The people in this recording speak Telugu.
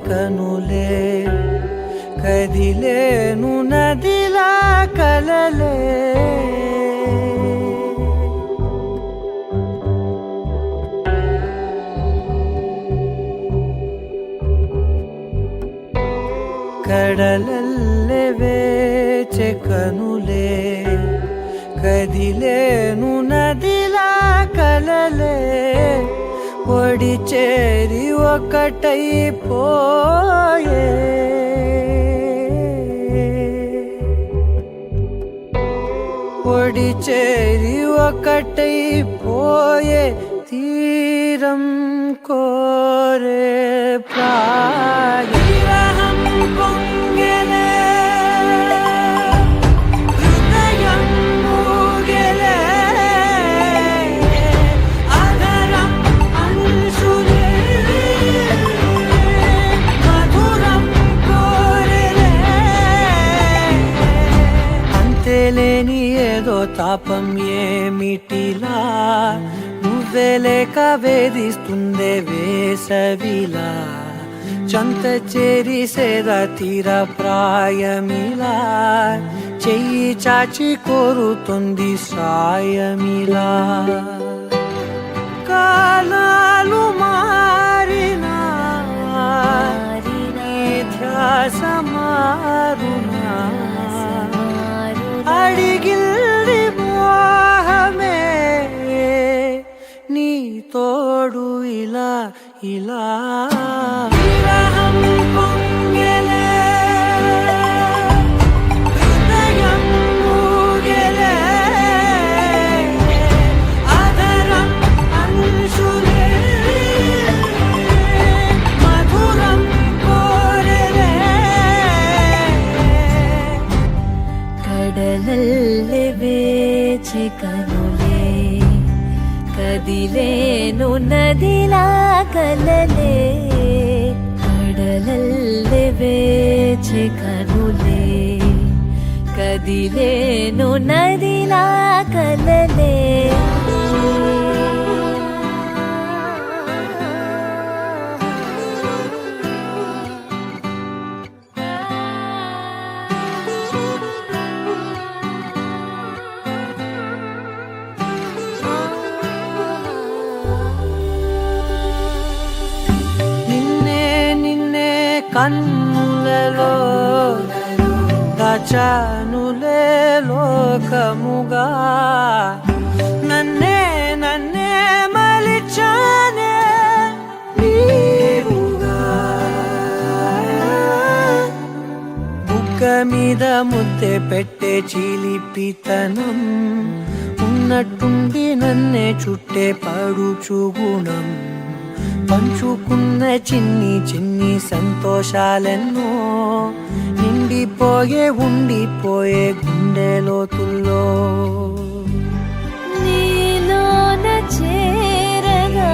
కనులే కదిలేను నదిలా కలలే కడలల్లె వేచె కనులే కదిలేను నదిలా కలలే ఒడి చేరి ఒకటైపోయే ఒడి చేరి ఒకటైపోయే తీరం కోరే ప్రాయం పొంగెలే హృదయం మూగెలే అధరం అంశులే మధురం కోరెలే అంతేలేని ఏదో తాపం ఏమిటిలా నువ్వే లేక వేధిస్తుందే వేసవిలా చంత చేరి సేద తీర ప్రాయమిలా చెయ్యి చాచి కోరుతుంది సాయమిలా కాలాలు మారినా ధ్యాస మారునా అడిగిల్ది మోహమే నీ తోడు ఇలా ఇలా విరహం పొంగెలే హృదయం మూగెలే అధరం అంశులే మధురం కోరెలే కడలల్లె వేచె కనులే కదిలేను నదిలా కలలే కడలల్లె వేచె కనులే కదిలేను నదిలా కలలే కన్నులలో దాచానులే లోకముగా నన్నే నన్నే మలిచానే నీవుగా బుగ్గ మీద ముద్దె పెట్టే చిలిపితనం ఉన్నట్టుండి నన్నే చుట్టే పడుచు గుణం పంచుకున్న చిన్ని చిన్ని సంతోషాలెన్నో నిండిపోయే ఉండిపోయే గుండె లోతుల్లో నీలోన చేరగా